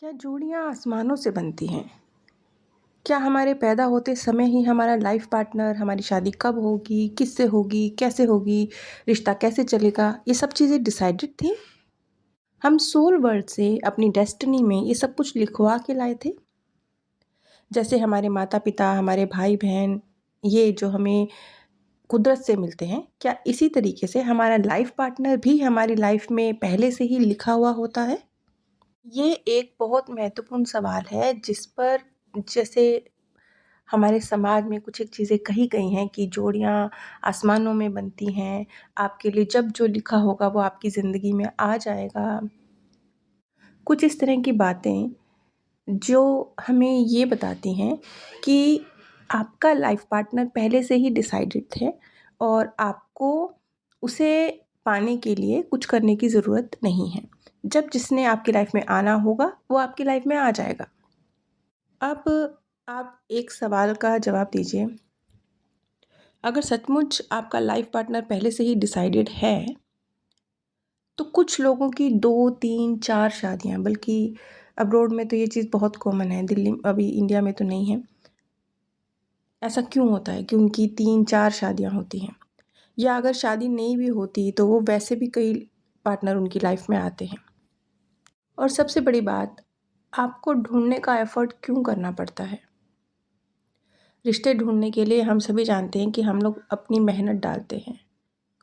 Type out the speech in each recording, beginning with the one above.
क्या जोड़ियाँ आसमानों से बनती हैं? क्या हमारे पैदा होते समय ही हमारा लाइफ पार्टनर, हमारी शादी कब होगी, किससे होगी, कैसे होगी, रिश्ता कैसे चलेगा, ये सब चीज़ें डिसाइडेड थी? हम सोल वर्ल्ड से अपनी डेस्टिनी में ये सब कुछ लिखवा के लाए थे? जैसे हमारे माता-पिता, हमारे भाई-बहन, ये जो हमें कुदरत से मिलते हैं, क्या इसी तरीके से हमारा लाइफ पार्टनर भी हमारी लाइफ में पहले से ही लिखा हुआ होता है? ये एक बहुत महत्वपूर्ण सवाल है जिस पर जैसे हमारे समाज में कुछ एक चीज़ें कही गई हैं कि जोड़ियाँ आसमानों में बनती हैं, आपके लिए जब जो लिखा होगा वो आपकी ज़िंदगी में आ जाएगा। कुछ इस तरह की बातें जो हमें ये बताती हैं कि आपका लाइफ पार्टनर पहले से ही डिसाइडेड थे और आपको उसे पाने के लिए कुछ करने की ज़रूरत नहीं है। जब जिसने आपकी लाइफ में आना होगा, वो आपकी लाइफ में आ जाएगा। अब आप एक सवाल का जवाब दीजिए, अगर सचमुच आपका लाइफ पार्टनर पहले से ही डिसाइडेड है, तो कुछ लोगों की 2, 3, 4 शादियाँ, बल्कि अब्रॉड में तो ये चीज़ बहुत कॉमन है, दिल्ली अभी इंडिया में तो नहीं है। ऐसा क्यों होता है कि उनकी 3-4 शादियाँ होती हैं? या अगर शादी नहीं भी होती तो वो वैसे भी कई पार्टनर उनकी लाइफ में आते हैं। और सबसे बड़ी बात, आपको ढूँढने का एफ़र्ट क्यों करना पड़ता है? रिश्ते ढूँढने के लिए हम सभी जानते हैं कि हम लोग अपनी मेहनत डालते हैं,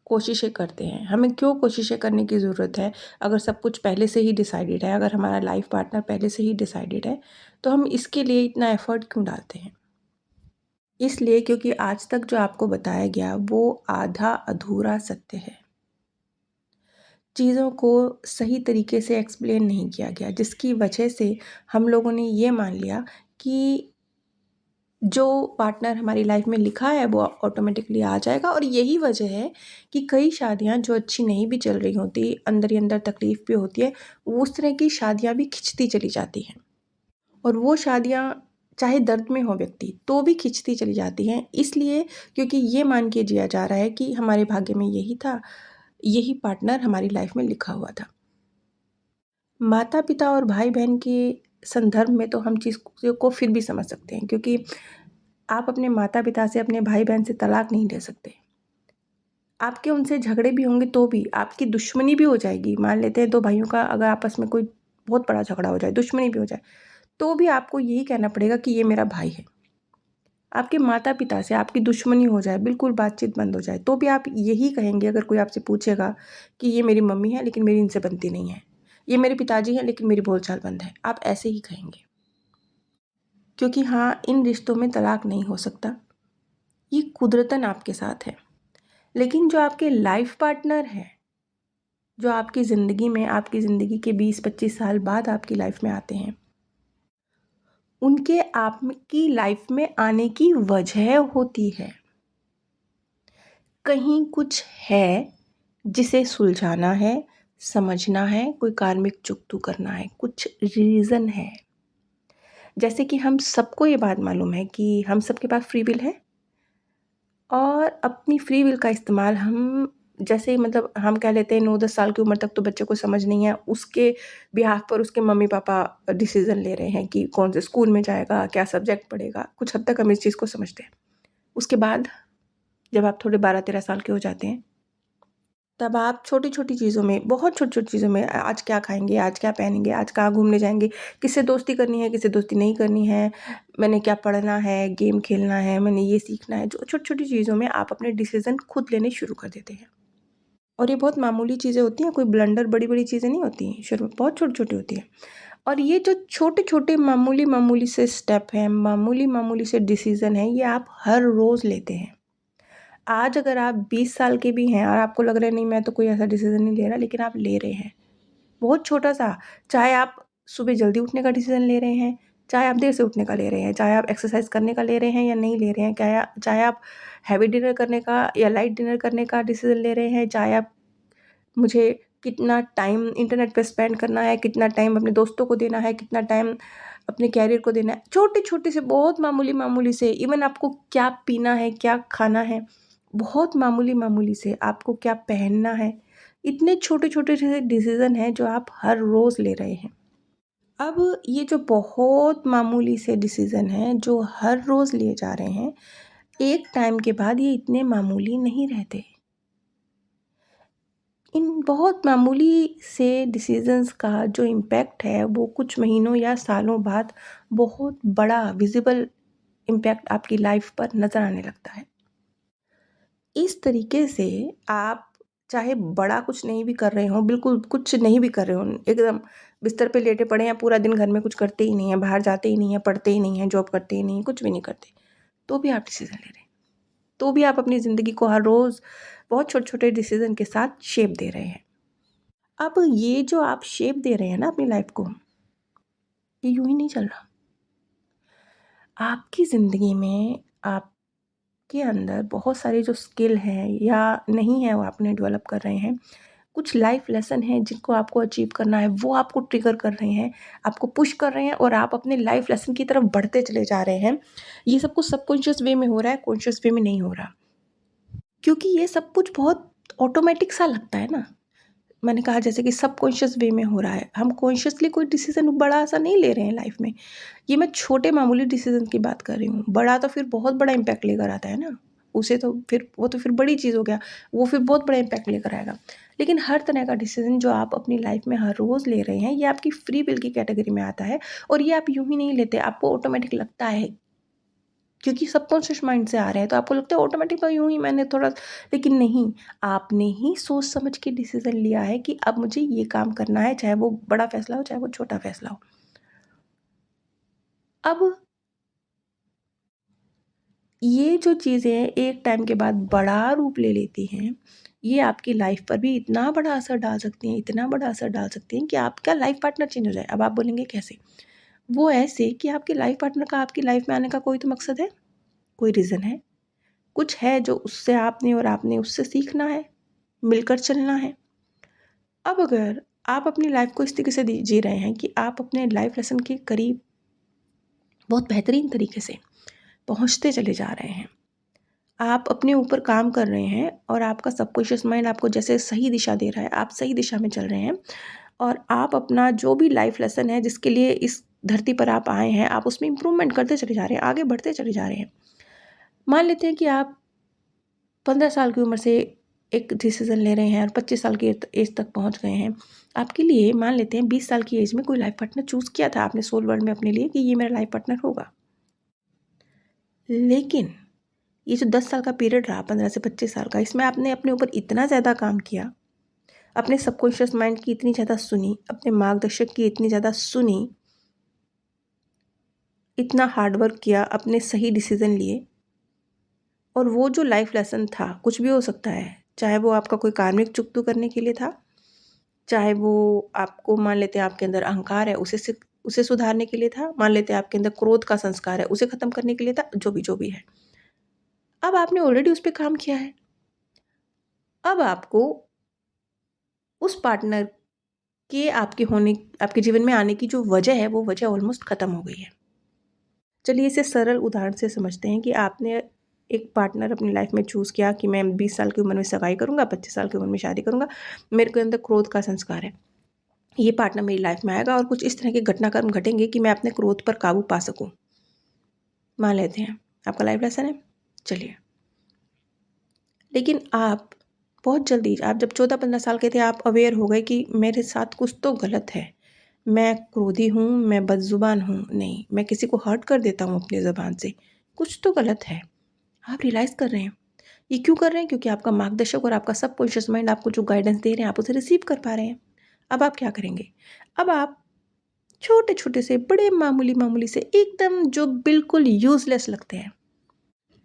कोशिशें करते हैं। हमें क्यों कोशिशें करने की ज़रूरत है? अगर सब कुछ पहले से ही डिसाइडेड है, अगर हमारा लाइफ पार्टनर पहले से ही डिसाइडेड है, तो हम इसके लिए इतना एफ़र्ट क्यों डालते हैं? इसलिए क्योंकि आज तक जो आपको बताया गया वो आधा अधूरा सत्य है। चीज़ों को सही तरीके से एक्सप्लेन नहीं किया गया, जिसकी वजह से हम लोगों ने ये मान लिया कि जो पार्टनर हमारी लाइफ में लिखा है वो ऑटोमेटिकली आ जाएगा। और यही वजह है कि कई शादियां जो अच्छी नहीं भी चल रही होती, अंदर ही अंदर तकलीफ़ भी होती है, उस तरह की शादियां भी खिंचती चली जाती हैं। और वो शादियां चाहे दर्द में हो व्यक्ति तो भी खिंचती चली जाती हैं, इसलिए क्योंकि ये मान के जिया जा रहा है कि हमारे भाग्य में यही था, यही पार्टनर हमारी लाइफ में लिखा हुआ था। माता पिता और भाई बहन के संदर्भ में तो हम चीज़ को फिर भी समझ सकते हैं, क्योंकि आप अपने माता पिता से, अपने भाई बहन से तलाक नहीं ले सकते। आपके उनसे झगड़े भी होंगे तो भी, आपकी दुश्मनी भी हो जाएगी। मान लेते हैं 2 भाइयों का अगर आपस में कोई बहुत बड़ा झगड़ा हो जाए, दुश्मनी भी हो जाए, तो भी आपको यही कहना पड़ेगा कि ये मेरा भाई है। आपके माता पिता से आपकी दुश्मनी हो जाए, बिल्कुल बातचीत बंद हो जाए, तो भी आप यही कहेंगे अगर कोई आपसे पूछेगा कि ये मेरी मम्मी है लेकिन मेरी इनसे बनती नहीं है। ये मेरे पिताजी हैं लेकिन मेरी बोलचाल बंद है। आप ऐसे ही कहेंगे। क्योंकि हाँ, इन रिश्तों में तलाक नहीं हो सकता। ये कुदरतन आपके साथ है। लेकिन जो आपके लाइफ पार्टनर हैं, जो आपकी ज़िंदगी में, आपकी ज़िंदगी के 20-25 साल बाद आपकी लाइफ में आते हैं, उनके आपकी लाइफ में आने की वजह होती है। कहीं कुछ है जिसे सुलझाना है, समझना है, कोई कार्मिक चुकता करना है, कुछ रीज़न है। जैसे कि हम सबको ये बात मालूम है कि हम सबके पास फ्री विल है और अपनी फ्री विल का इस्तेमाल हम जैसे मतलब हम कह लेते हैं 9-10 साल की उम्र तक तो बच्चे को समझ नहीं है, उसके बिहाफ़ पर उसके मम्मी-पापा डिसीज़न ले रहे हैं कि कौन से स्कूल में जाएगा, क्या सब्जेक्ट पढ़ेगा, कुछ हद तक हम इस चीज़ को समझते हैं। उसके बाद जब आप थोड़े 12-13 साल के हो जाते हैं, तब आप छोटी-छोटी चीज़ों में, बहुत छोटी-छोटी चीज़ों में आज क्या खाएँगे, आज क्या पहनेंगे, आज कहाँ घूमने जाएँगे, किससे दोस्ती करनी है, किससे दोस्ती नहीं करनी है, मैंने क्या पढ़ना है, गेम खेलना है, मैंने ये सीखना है, जो छोटी-छोटी चीज़ों में आप अपने डिसीज़न खुद लेने शुरू कर देते हैं। और ये बहुत मामूली चीज़ें होती हैं, कोई ब्लंडर बड़ी-बड़ी चीज़ें नहीं होती हैं, शुरू में बहुत छोटी-छोटी होती हैं। और ये जो छोटे-छोटे मामूली-मामूली से स्टेप हैं, मामूली-मामूली से डिसीज़न हैं, ये आप हर रोज़ लेते हैं। आज अगर आप 20 साल के भी हैं और आपको लग रहा है नहीं मैं तो कोई ऐसा डिसीज़न नहीं ले रहा, लेकिन आप ले रहे हैं। बहुत छोटा-सा, चाहे आप सुबह जल्दी उठने का डिसीज़न ले रहे हैं, चाहे आप देर से उठने का ले रहे हैं, चाहे आप एक्सरसाइज़ करने का ले रहे हैं या नहीं ले रहे हैं, चाहे आप हैवी डिनर करने का या लाइट डिनर करने का डिसीज़न ले रहे हैं, चाहे आप मुझे कितना टाइम इंटरनेट पे स्पेंड करना है, कितना टाइम अपने दोस्तों को देना है, कितना टाइम अपने करियर को देना है। छोटे-छोटे से बहुत मामूली-मामूली से, इवन आपको क्या पीना है, क्या खाना है, बहुत मामूली-मामूली से आपको क्या पहनना है, इतने छोटे-छोटे से डिसीज़न हैं जो आप हर रोज़ ले रहे हैं। अब ये जो बहुत मामूली से डिसीज़न हैं जो हर रोज़ लिए जा रहे हैं, एक टाइम के बाद ये इतने मामूली नहीं रहते। इन बहुत मामूली से डिसीज़न्स का जो इम्पैक्ट है वो कुछ महीनों या सालों बाद बहुत बड़ा विज़िबल इम्पैक्ट आपकी लाइफ पर नज़र आने लगता है। इस तरीके से आप चाहे बड़ा कुछ नहीं भी कर रहे हों, बिल्कुल कुछ नहीं भी कर रहे हों, एकदम बिस्तर पे लेटे पड़े हैं, पूरा दिन घर में कुछ करते ही नहीं हैं, बाहर जाते ही नहीं हैं, पढ़ते ही नहीं हैं, जॉब करते ही नहीं हैं, कुछ भी नहीं करते, तो भी आप डिसीज़न ले रहे हैं। तो भी आप अपनी ज़िंदगी को हर रोज़ बहुत छोटे-छोटे डिसीज़न के साथ शेप दे रहे हैं। अब ये जो आप शेप दे रहे हैं ना अपनी लाइफ को, ये यूँ ही नहीं चल रहा। आपकी ज़िंदगी में आपके अंदर बहुत सारे जो स्किल हैं या नहीं है वो आपने डेवलप कर रहे हैं, कुछ लाइफ लेसन हैं जिनको आपको अचीव करना है, वो आपको ट्रिगर कर रहे हैं, आपको पुश कर रहे हैं और आप अपने लाइफ लेसन की तरफ बढ़ते चले जा रहे हैं। ये सब कुछ सबकॉन्शियस वे में हो रहा है, कॉन्शियस वे में नहीं हो रहा। क्योंकि ये सब कुछ बहुत ऑटोमेटिक सा लगता है ना। मैंने कहा जैसे कि सबकॉन्शियस वे में हो रहा है, हम कॉन्शियसली कोई डिसीज़न बड़ा सा नहीं ले रहे हैं लाइफ में। ये मैं छोटे मामूली डिसीज़न की बात कर रही हूँ, बड़ा तो फिर बहुत बड़ा इम्पैक्ट लेकर आता है ना, उसे तो फिर वो तो फिर बड़ी चीज़ हो गया, वो फिर बहुत बड़ा इम्पैक्ट लेकर आएगा। लेकिन हर तरह का डिसीज़न जो आप अपनी लाइफ में हर रोज़ ले रहे हैं, ये आपकी फ्री विल की कैटेगरी में आता है और ये आप यूँ ही नहीं लेते, आपको ऑटोमेटिक लगता है क्योंकि सबकॉन्शियस माइंड से आ रहे हैं, तो आपको लगता है ऑटोमेटिक यूँ ही मैंने थोड़ा, लेकिन नहीं, आपने ही सोच समझ के डिसीज़न लिया है कि अब मुझे ये काम करना है, चाहे वो बड़ा फ़ैसला हो, चाहे वो छोटा फ़ैसला हो। अब ये जो चीज़ें एक टाइम के बाद बड़ा रूप ले लेती हैं, ये आपकी लाइफ़ पर भी इतना बड़ा असर डाल सकती हैं, इतना बड़ा असर डाल सकती हैं कि आपका लाइफ़ पार्टनर चेंज हो जाए। अब आप बोलेंगे कैसे? वो ऐसे कि आपके लाइफ़ पार्टनर का आपकी लाइफ़ में आने का कोई तो मकसद है, कोई रीज़न है, कुछ है जो उससे आपने और आपने उससे सीखना है, मिलकर चलना है। अब अगर आप अपनी लाइफ़ को इस तरीके से जी रहे हैं कि आप अपने लाइफ़ लेसन के करीब बहुत बेहतरीन तरीके से पहुँचते चले जा रहे हैं। आप अपने ऊपर काम कर रहे हैं और आपका सबकॉन्शियस माइंड आपको जैसे सही दिशा दे रहा है, आप सही दिशा में चल रहे हैं और आप अपना जो भी लाइफ़ लेसन है जिसके लिए इस धरती पर आप आए हैं, आप उसमें इम्प्रूवमेंट करते चले जा रहे हैं, आगे बढ़ते चले जा रहे हैं। मान लेते हैं कि आप 15 साल की उम्र से एक डिसीज़न ले रहे हैं और 25 साल की एज तक पहुँच गए हैं। आपके लिए मान लेते हैं 20 साल की एज में कोई लाइफ़ पार्टनर चूज़ किया था आपने सोल वर्ल्ड में अपने लिए कि ये मेरा लाइफ़ पार्टनर होगा। लेकिन ये जो 10 साल का पीरियड रहा 15 से 25 साल का, इसमें आपने अपने ऊपर इतना ज़्यादा काम किया, अपने सबकॉन्शियस माइंड की इतनी ज़्यादा सुनी, अपने मार्गदर्शक की इतनी ज़्यादा सुनी, इतना हार्ड वर्क किया, अपने सही डिसीज़न लिए और वो जो लाइफ़ लेसन था, कुछ भी हो सकता है, चाहे वो आपका कोई कार्मिक चुकता करने के लिए था, चाहे वो आपको मान लेते हैं आपके अंदर अहंकार है उसे सुधारने के लिए था, मान लेते हैं आपके अंदर क्रोध का संस्कार है उसे ख़त्म करने के लिए था, जो भी है। अब आपने ऑलरेडी उस पे काम किया है। अब आपको उस पार्टनर के आपके जीवन में आने की जो वजह है, वो वजह ऑलमोस्ट ख़त्म हो गई है। चलिए इसे सरल उदाहरण से समझते हैं कि आपने एक पार्टनर अपनी लाइफ में चूज़ किया कि मैं 20 साल की उम्र में सगाई करूँगा, 25 साल की उम्र में शादी करूँगा, मेरे के अंदर क्रोध का संस्कार है। ये पार्टनर मेरी लाइफ में आएगा और कुछ इस तरह के घटनाक्रम घटेंगे कि मैं अपने क्रोध पर काबू पा सकूँ। मान लेते हैं, आपका लाइफ लेसन है, चलिए। लेकिन आप बहुत जल्दी आप जब 14-15 साल के थे, आप अवेयर हो गए कि मेरे साथ कुछ तो गलत है। मैं क्रोधी हूँ, मैं बदज़ुबान हूँ, नहीं, मैं किसी को हर्ट कर देता हूँ अपनी ज़ुबान से, कुछ तो गलत है। आप रियलाइज़ कर रहे हैं। ये क्यों कर रहे हैं? क्योंकि आपका मार्गदर्शक और आपका सबकॉन्शियस माइंड आपको जो गाइडेंस दे रहे हैं, आप उसे रिसीव कर पा रहे हैं। अब आप क्या करेंगे? अब आप छोटे-छोटे से बड़े मामूली-मामूली से एकदम जो बिल्कुल यूज़लेस लगते हैं,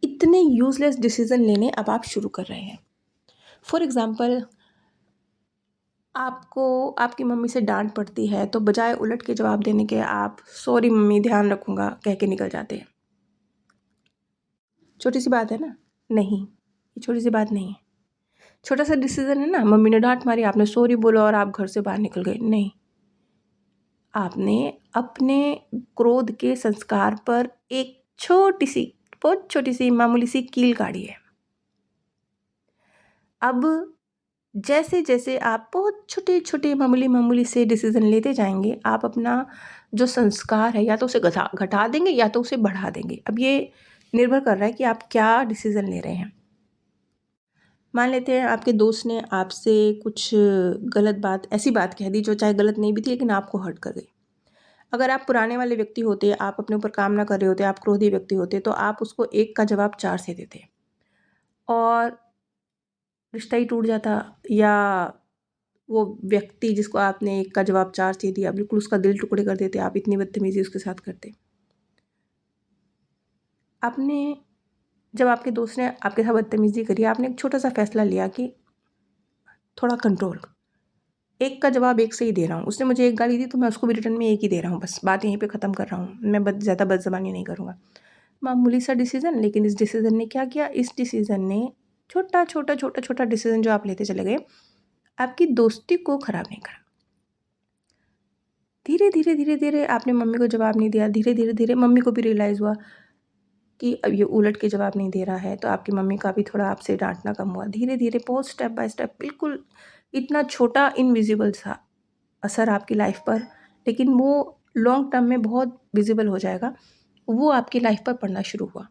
इतने यूज़लेस डिसीज़न लेने अब आप शुरू कर रहे हैं। फॉर एग्ज़ाम्पल आपको आपकी मम्मी से डाँट पड़ती है, तो बजाय उलट के जवाब देने के आप सॉरी मम्मी ध्यान रखूँगा कह के निकल जाते हैं। छोटी-सी बात है ना? नहीं, ये छोटी-सी बात नहीं है। छोटा-सा डिसीज़न है ना, मम्मी ने डाँट मारी, आपने सॉरी बोला और आप घर से बाहर निकल गए। नहीं, आपने अपने क्रोध के संस्कार पर एक छोटी-सी, बहुत छोटी-सी मामूली-सी कील गाड़ी है। अब जैसे-जैसे आप बहुत छोटे-छोटे, मामूली-मामूली से डिसीज़न लेते जाएँगे, आप अपना जो संस्कार है या तो उसे घटा देंगे या तो उसे बढ़ा देंगे। अब ये निर्भर कर रहा है कि आप क्या डिसीज़न ले रहे हैं। मान लेते हैं आपके दोस्त ने आपसे कुछ गलत बात, ऐसी बात कह दी जो चाहे गलत नहीं भी थी लेकिन आपको हर्ट कर गई। अगर आप पुराने वाले व्यक्ति होते, आप अपने ऊपर काम ना कर रहे होते, आप क्रोधी व्यक्ति होते, तो आप उसको एक का जवाब 4 से देते और रिश्ता ही टूट जाता। या वो व्यक्ति जिसको आपने एक का जवाब 4 से दिया, बिल्कुल उसका दिल टुकड़े कर देते, आप इतनी बदतमीज़ी उसके साथ करते। आपने जब आपके दोस्त ने आपके साथ बदतमीज़ी करी, आपने एक छोटा-सा फ़ैसला लिया कि थोड़ा कंट्रोल, एक का जवाब एक से ही दे रहा हूँ। उसने मुझे एक गाली दी तो मैं उसको भी रिटर्न में एक ही दे रहा हूँ, बस बात यहीं पे ख़त्म कर रहा हूँ। मैं ज़्यादा बदज़बानी नहीं करूँगा। मामूली सा डिसीज़न, लेकिन इस डिसीज़न ने क्या किया, इस डिसीज़न ने छोटा-छोटा डिसीज़न जो आप लेते चले गए, आपकी दोस्ती को ख़राब नहीं करा। धीरे-धीरे आपने मम्मी को जवाब नहीं दिया, धीरे-धीरे मम्मी को भी रियलाइज़ हुआ कि अब ये उलट के जवाब नहीं दे रहा है, तो आपकी मम्मी का भी थोड़ा आपसे डाँटना कम हुआ। धीरे-धीरे बहुत स्टेप बाय स्टेप, बिल्कुल इतना छोटा इनविज़िबल सा असर आपकी लाइफ़ पर, लेकिन वो लॉन्ग टर्म में बहुत विज़िबल हो जाएगा, वो आपकी लाइफ़ पर पड़ना शुरू हुआ।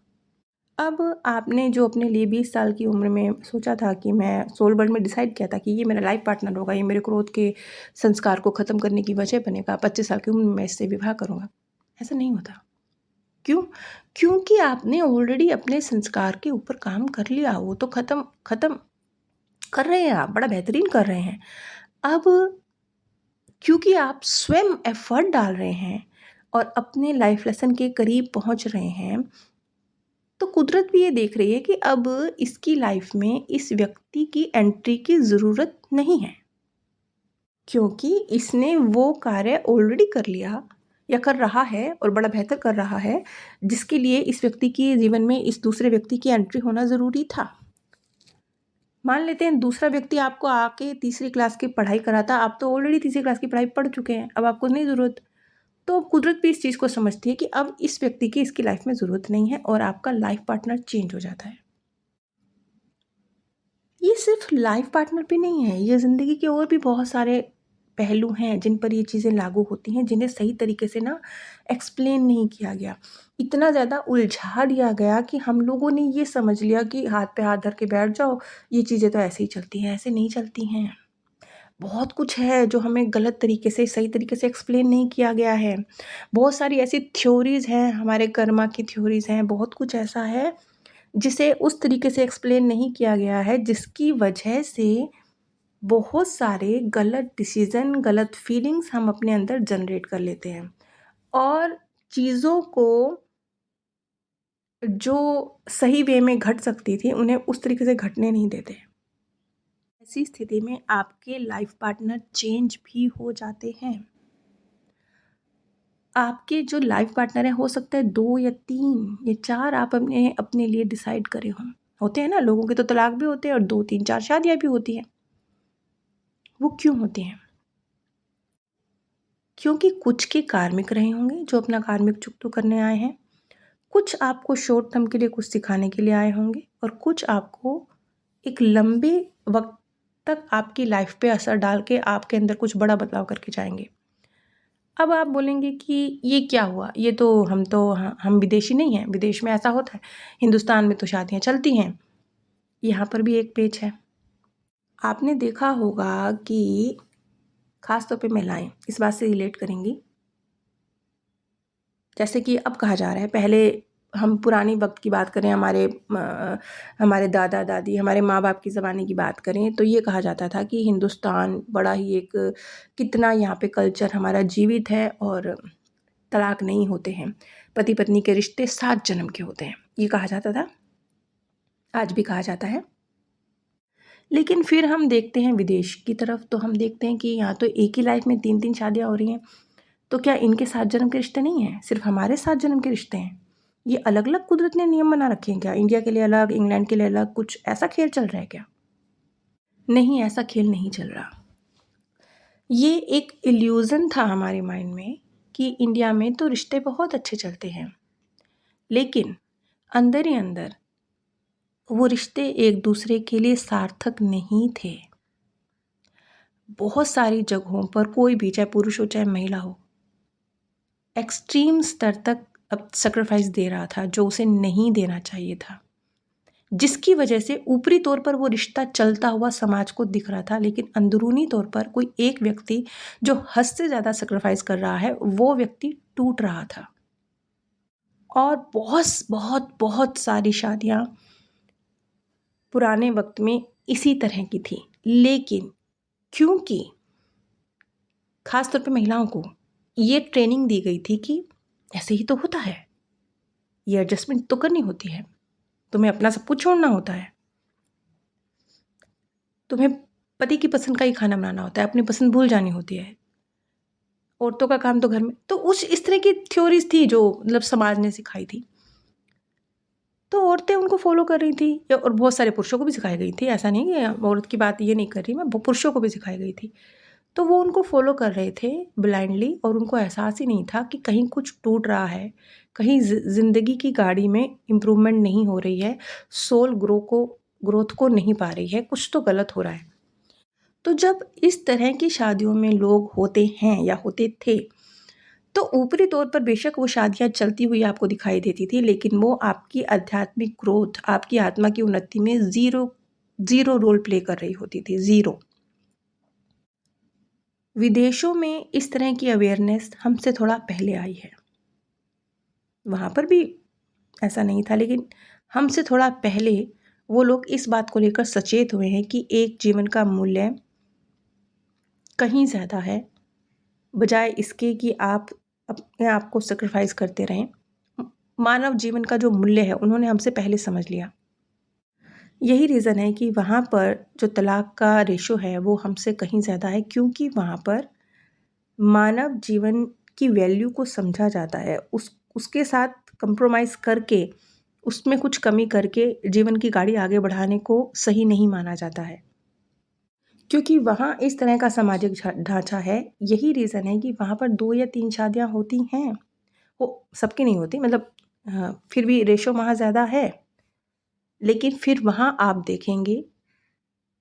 अब आपने जो अपने लिए 20 साल की उम्र में सोचा था कि मैं सोल वर्ल्ड में डिसाइड किया था कि ये मेरा लाइफ़ पार्टनर होगा, ये मेरे क्रोध के संस्कार को ख़त्म करने की वजह बनेगा, 25 साल की उम्र में मैं इससे विवाह करूँगा, ऐसा नहीं होता। क्यों? क्योंकि आपने ऑलरेडी अपने संस्कार के ऊपर काम कर लिया, वो तो ख़त्म ख़त्म कर रहे हैं आप, बड़ा बेहतरीन कर रहे हैं। अब क्योंकि आप स्वयं एफ़र्ट डाल रहे हैं और अपने लाइफ़ लेसन के करीब पहुँच रहे हैं, तो कुदरत भी ये देख रही है कि अब इसकी लाइफ़ में इस व्यक्ति की एंट्री की ज़रूरत नहीं है। क्योंकि इसने वो कार्य ऑलरेडी कर लिया या कर रहा है और बड़ा बेहतर कर रहा है, जिसके लिए इस व्यक्ति के जीवन में इस दूसरे व्यक्ति की एंट्री होना ज़रूरी था। मान लेते हैं दूसरा व्यक्ति आपको आके तीसरी क्लास की पढ़ाई कराता, आप तो ऑलरेडी तीसरी क्लास की पढ़ाई पढ़ चुके हैं, अब आपको नहीं ज़रूरत। तो कुदरत भी इस चीज़ को समझती है कि अब इस व्यक्ति की इसकी लाइफ़ में ज़रूरत नहीं है और आपका लाइफ़ पार्टनर चेंज हो जाता है। ये सिर्फ लाइफ पार्टनर पे नहीं है, ये ज़िंदगी के और भी बहुत सारे पहलू हैं जिन पर ये चीज़ें लागू होती हैं, जिन्हें सही तरीके से ना एक्सप्लेन नहीं किया गया। इतना ज़्यादा उलझा दिया गया कि हम लोगों ने ये समझ लिया कि हाथ पे हाथ धर के बैठ जाओ, ये चीज़ें तो ऐसे ही चलती हैं, ऐसे नहीं चलती हैं। बहुत कुछ है जो हमें गलत तरीके से, सही तरीके से एक्सप्लेन नहीं किया गया है। बहुत सारी ऐसी थ्योरीज़ हैं, हमारे कर्मा की थ्योरीज़ हैं, बहुत कुछ ऐसा है जिसे उस तरीके से एक्सप्लेन नहीं किया गया है, जिसकी वजह से बहुत सारे गलत डिसीज़न, गलत फीलिंग्स हम अपने अंदर जनरेट कर लेते हैं और चीज़ों को जो सही वे में घट सकती थी, उन्हें उस तरीके से घटने नहीं देते। ऐसी स्थिति में आपके लाइफ पार्टनर चेंज भी हो जाते हैं। आपके जो लाइफ पार्टनर हैं, हो सकता है 2 या 3 या 4 आप अपने अपने लिए डिसाइड करे हों। होते हैं ना, लोगों के तो तलाक भी होते हैं और 2, 3, 4 शादियाँ भी होती हैं। वो क्यों होती हैं? क्योंकि कुछ के कार्मिक रहे होंगे जो अपना कार्मिक चुकतो करने आए हैं, कुछ आपको शॉर्ट टर्म के लिए कुछ सिखाने के लिए आए होंगे और कुछ आपको एक लंबे वक़्त तक आपकी लाइफ़ पे असर डाल के आपके अंदर कुछ बड़ा बदलाव करके जाएँगे। अब आप बोलेंगे कि ये क्या हुआ? ये तो हम विदेशी नहीं हैं, विदेश में ऐसा होता है, हिंदुस्तान में तो शादियाँ चलती हैं। यहाँ पर भी एक पेच है। आपने देखा होगा कि ख़ास तौर पे महिलाएँ इस बात से रिलेट करेंगी। जैसे कि अब कहा जा रहा है, पहले हम पुरानी वक़्त की बात करें, हमारे दादा-दादी, हमारे माँ-बाप की ज़माने की बात करें, तो ये कहा जाता था कि हिंदुस्तान बड़ा ही एक, कितना यहाँ पे कल्चर हमारा जीवित है और तलाक नहीं होते हैं। पति-पत्नी के रिश्ते 7 जन्म के होते हैं, ये कहा जाता था, आज भी कहा जाता है। लेकिन फिर हम देखते हैं विदेश की तरफ, तो हम देखते हैं कि यहाँ तो एक ही लाइफ़ में 3-3 शादियाँ हो रही हैं। तो क्या इनके 7 जन्म के रिश्ते नहीं हैं? सिर्फ़ हमारे 7 जन्म के रिश्ते हैं? ये अलग-अलग कुदरत ने नियम बना रखे हैं क्या? इंडिया के लिए अलग, इंग्लैंड के लिए अलग, कुछ ऐसा खेल चल रहा है क्या? नहीं, ऐसा खेल नहीं चल रहा। ये एक इल्यूज़न था हमारे माइंड में कि इंडिया में तो रिश्ते बहुत अच्छे चलते हैं। लेकिन अंदर ही अंदर वो रिश्ते एक दूसरे के लिए सार्थक नहीं थे। बहुत सारी जगहों पर कोई भी, चाहे पुरुष हो चाहे महिला हो, एक्सट्रीम स्तर तक अब सेक्रीफाइस दे रहा था जो उसे नहीं देना चाहिए था, जिसकी वजह से ऊपरी तौर पर वो रिश्ता चलता हुआ समाज को दिख रहा था, लेकिन अंदरूनी तौर पर कोई एक व्यक्ति जो हद से ज़्यादा सेक्रीफाइस कर रहा है वो व्यक्ति टूट रहा था। और बहुत बहुत बहुत सारी शादियाँ पुराने वक्त में इसी तरह की थी, लेकिन क्योंकि खास तौर पे महिलाओं को ये ट्रेनिंग दी गई थी कि ऐसे ही तो होता है, ये एडजस्टमेंट तो करनी होती है, तुम्हें अपना सब कुछ छोड़ना होता है, तुम्हें पति की पसंद का ही खाना बनाना होता है, अपनी पसंद भूल जानी होती है, औरतों का काम तो घर में, तो उस इस तरह की थ्योरीज थी जो मतलब समाज ने सिखाई थी। तो औरतें उनको फॉलो कर रही थी, और बहुत सारे पुरुषों को भी सिखाई गई थी, ऐसा नहीं कि औरत की बात ये नहीं कर रही मैं, पुरुषों को भी सिखाई गई थी। तो वो उनको फॉलो कर रहे थे ब्लाइंडली, और उनको एहसास ही नहीं था कि कहीं कुछ टूट रहा है, कहीं ज़िंदगी की गाड़ी में इम्प्रूवमेंट नहीं हो रही है, सोल ग्रोथ को नहीं पा रही है, कुछ तो गलत हो रहा है। तो जब इस तरह की शादियों में लोग होते हैं या होते थे, तो ऊपरी तौर पर बेशक वो शादियाँ चलती हुई आपको दिखाई देती थी, लेकिन वो आपकी आध्यात्मिक ग्रोथ, आपकी आत्मा की उन्नति में ज़ीरो रोल प्ले कर रही होती थी, ज़ीरो। विदेशों में इस तरह की अवेयरनेस हमसे थोड़ा पहले आई है, वहाँ पर भी ऐसा नहीं था, लेकिन हमसे थोड़ा पहले वो लोग इस बात को लेकर सचेत हुए हैं कि एक जीवन का मूल्य कहीं ज़्यादा है, बजाय इसके कि आप अपने आप को सेक्रीफाइस करते रहें। मानव जीवन का जो मूल्य है उन्होंने हमसे पहले समझ लिया। यही रीज़न है कि वहाँ पर जो तलाक का रेशो है वो हमसे कहीं ज़्यादा है, क्योंकि वहाँ पर मानव जीवन की वैल्यू को समझा जाता है, उसके साथ कंप्रोमाइज़ करके, उसमें कुछ कमी करके जीवन की गाड़ी आगे बढ़ाने को सही नहीं माना जाता है, क्योंकि वहाँ इस तरह का सामाजिक ढांचा है। यही रीज़न है कि वहाँ पर 2 या 3 शादियाँ होती हैं, वो सबकी नहीं होती, मतलब फिर भी रेशो वहाँ ज़्यादा है। लेकिन फिर वहाँ आप देखेंगे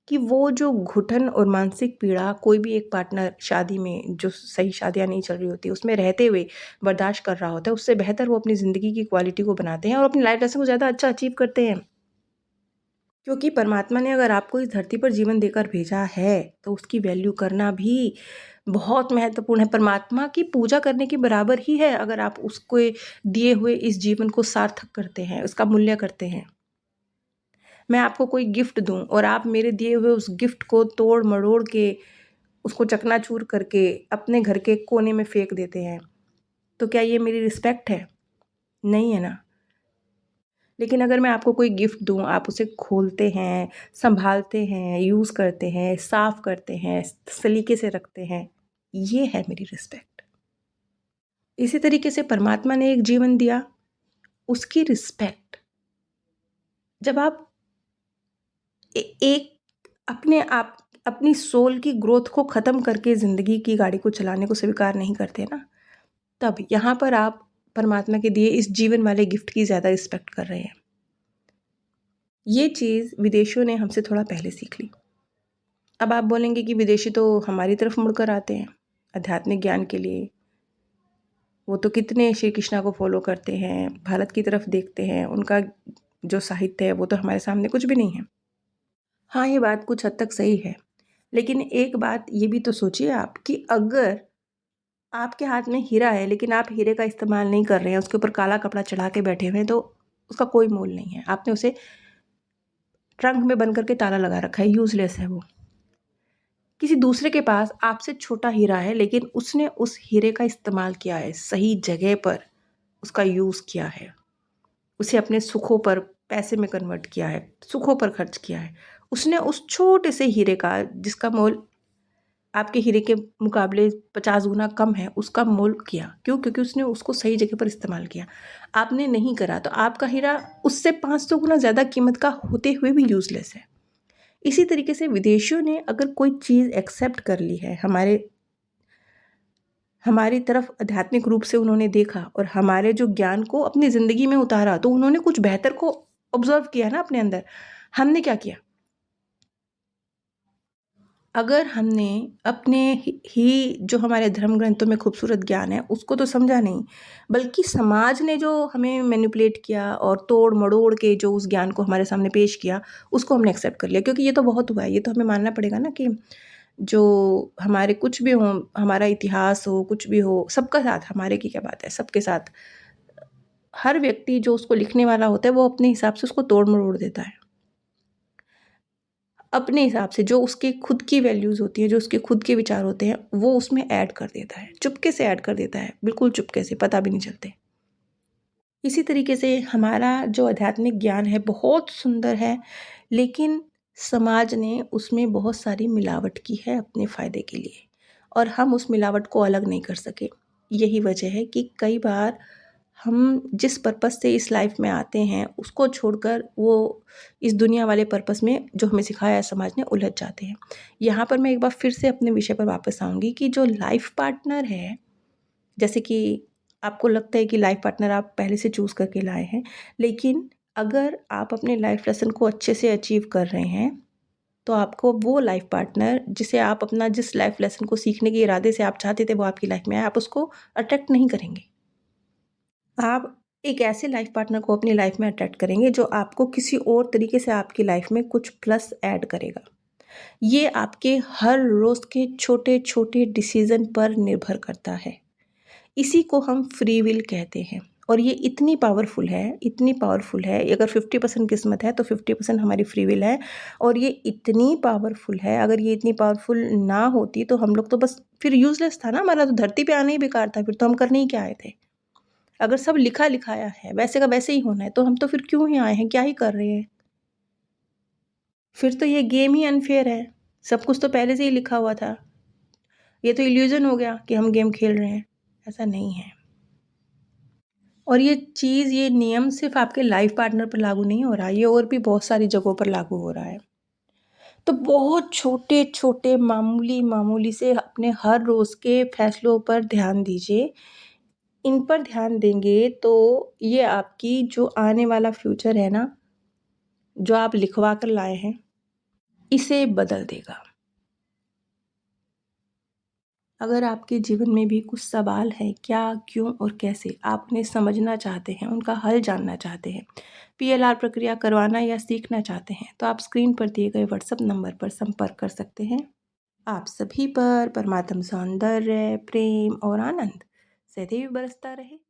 कि वो जो घुटन और मानसिक पीड़ा कोई भी एक पार्टनर शादी में, जो सही शादियाँ नहीं चल रही होती, उसमें रहते हुए बर्दाश्त कर रहा होता है, उससे बेहतर वो अपनी ज़िंदगी की क्वालिटी को बनाते हैं और अपनी लाइफ लेसन को ज़्यादा अच्छा अचीव करते हैं। क्योंकि परमात्मा ने अगर आपको इस धरती पर जीवन देकर भेजा है, तो उसकी वैल्यू करना भी बहुत महत्वपूर्ण है। परमात्मा की पूजा करने के बराबर ही है अगर आप उसको दिए हुए इस जीवन को सार्थक करते हैं, उसका मूल्य करते हैं। मैं आपको कोई गिफ्ट दूँ और आप मेरे दिए हुए उस गिफ्ट को तोड़-मरोड़ के, उसको चकनाचूर करके अपने घर के कोने में फेंक देते हैं, तो क्या ये मेरी रिस्पेक्ट है? नहीं है ना। लेकिन अगर मैं आपको कोई गिफ्ट दूँ, आप उसे खोलते हैं, सँभालते हैं, यूज़ करते हैं, साफ़ करते हैं, सलीके से रखते हैं, ये है मेरी रिस्पेक्ट। इसी तरीके से परमात्मा ने एक जीवन दिया, उसकी रिस्पेक्ट जब आप एक अपने आप अपनी सोल की ग्रोथ को ख़त्म करके ज़िंदगी की गाड़ी को चलाने को स्वीकार नहीं करते ना, तब यहाँ पर आप परमात्मा के दिए इस जीवन वाले गिफ्ट की ज़्यादा रिस्पेक्ट कर रहे हैं। ये चीज़ विदेशियों ने हमसे थोड़ा पहले सीख ली। अब आप बोलेंगे कि विदेशी तो हमारी तरफ मुड़कर आते हैं आध्यात्मिक ज्ञान के लिए, वो तो कितने श्री कृष्णा को फॉलो करते हैं, भारत की तरफ देखते हैं, उनका जो साहित्य है वो तो हमारे सामने कुछ भी नहीं है। हाँ, ये बात कुछ हद तक सही है, लेकिन एक बात ये भी तो सोचिए आप कि अगर आपके हाथ में हीरा है, लेकिन आप हीरे का इस्तेमाल नहीं कर रहे हैं, उसके ऊपर काला कपड़ा चढ़ा के बैठे हुए हैं, तो उसका कोई मोल नहीं है। आपने उसे ट्रंक में बंद करके ताला लगा रखा है, यूज़लेस है वो। किसी दूसरे के पास आपसे छोटा हीरा है, लेकिन उसने उस हीरे का इस्तेमाल किया है, सही जगह पर उसका यूज़ किया है, उसे अपने सुखों पर पैसे में कन्वर्ट किया है, सुखों पर खर्च किया है। उसने उस छोटे से हीरे का, जिसका मोल आपके हीरे के मुकाबले 50 गुना कम है, उसका मोल किया। क्यों? क्योंकि उसने उसको सही जगह पर इस्तेमाल किया। आपने नहीं करा तो आपका हीरा उससे 500 गुना ज़्यादा कीमत का होते हुए भी यूज़लेस है। इसी तरीके से विदेशियों ने अगर कोई चीज़ एक्सेप्ट कर ली है, हमारी तरफ आध्यात्मिक रूप से उन्होंने देखा और हमारे जो ज्ञान को अपनी ज़िंदगी में उतारा, तो उन्होंने कुछ बेहतर को ऑब्ज़र्व किया ना अपने अंदर। हमने क्या किया? अगर हमने अपने ही जो हमारे धर्म ग्रंथों में खूबसूरत ज्ञान है उसको तो समझा नहीं, बल्कि समाज ने जो हमें मैनिपुलेट किया और तोड़ मड़ोड़ के जो उस ज्ञान को हमारे सामने पेश किया, उसको हमने एक्सेप्ट कर लिया। क्योंकि ये तो बहुत हुआ है, ये तो हमें मानना पड़ेगा ना कि जो हमारे कुछ भी हो, हमारा इतिहास हो, कुछ भी हो, सबका साथ, हमारे की क्या बात है, सबके साथ हर व्यक्ति जो उसको लिखने वाला होता है वो अपने हिसाब से उसको तोड़ मरोड़ देता है। अपने हिसाब से जो उसकी खुद की वैल्यूज़ होती हैं, जो उसके खुद के विचार होते हैं, वो उसमें ऐड कर देता है, चुपके से ऐड कर देता है, बिल्कुल चुपके से, पता भी नहीं चलते। इसी तरीके से हमारा जो आध्यात्मिक ज्ञान है बहुत सुंदर है, लेकिन समाज ने उसमें बहुत सारी मिलावट की है अपने फ़ायदे के लिए, और हम उस मिलावट को अलग नहीं कर सके। यही वजह है कि कई बार हम जिस पर्पस से इस लाइफ में आते हैं उसको छोड़कर वो इस दुनिया वाले पर्पस में जो हमें सिखाया है समाज ने उलझ जाते हैं। यहाँ पर मैं एक बार फिर से अपने विषय पर वापस आऊँगी कि जो लाइफ पार्टनर है, जैसे कि आपको लगता है कि लाइफ पार्टनर आप पहले से चूज़ करके लाए हैं, लेकिन अगर आप अपने लाइफ लेसन को अच्छे से अचीव कर रहे हैं, तो आपको वो लाइफ पार्टनर जिसे आप अपना जिस लाइफ लेसन को सीखने के इरादे से आप चाहते थे वो आपकी लाइफ में आए, आप उसको अट्रैक्ट नहीं करेंगे। आप एक ऐसे लाइफ पार्टनर को अपनी लाइफ में अट्रैक्ट करेंगे जो आपको किसी और तरीके से आपकी लाइफ में कुछ प्लस ऐड करेगा। ये आपके हर रोज़ के छोटे-छोटे डिसीज़न पर निर्भर करता है। इसी को हम फ्री विल कहते हैं, और ये इतनी पावरफुल है, इतनी पावरफुल है, अगर 50% किस्मत है तो 50% हमारी फ्री विल है। और ये इतनी पावरफुल है, अगर ये इतनी पावरफुल ना होती तो हम लोग तो बस फिर यूज़लेस था ना, हमारा तो धरती पे आना ही बेकार था, फिर तो हम करने ही क्या आए थे। अगर सब लिखा लिखाया है, वैसे का वैसे ही होना है, तो हम तो फिर क्यों ही आए हैं, क्या ही कर रहे हैं? फिर तो ये गेम ही अनफ़ेयर है। सब कुछ तो पहले से ही लिखा हुआ था। ये तो इल्यूज़न हो गया कि हम गेम खेल रहे हैं, ऐसा नहीं है। और ये चीज़, ये नियम सिर्फ़ आपके लाइफ़ पार्टनर पर लागू नहीं हो रहा, ये और भी बहुत सारी जगहों पर लागू हो रहा है। तो बहुत छोटे-छोटे, मामूली-मामूली से अपने हर रोज़ के फैसलों पर ध्यान दीजिए। इन पर ध्यान देंगे तो ये आपकी जो आने वाला फ्यूचर है ना, जो आप लिखवा कर लाए हैं, इसे बदल देगा। अगर आपके जीवन में भी कुछ सवाल हैं, क्या, क्यों और कैसे आप उन्हें समझना चाहते हैं, उनका हल जानना चाहते हैं, पीएलआर प्रक्रिया करवाना या सीखना चाहते हैं, तो आप स्क्रीन पर दिए गए व्हाट्सएप नंबर पर संपर्क कर सकते हैं। आप सभी पर परमात्म सौंदर्य, प्रेम और आनंद सदैव बरसता रहे।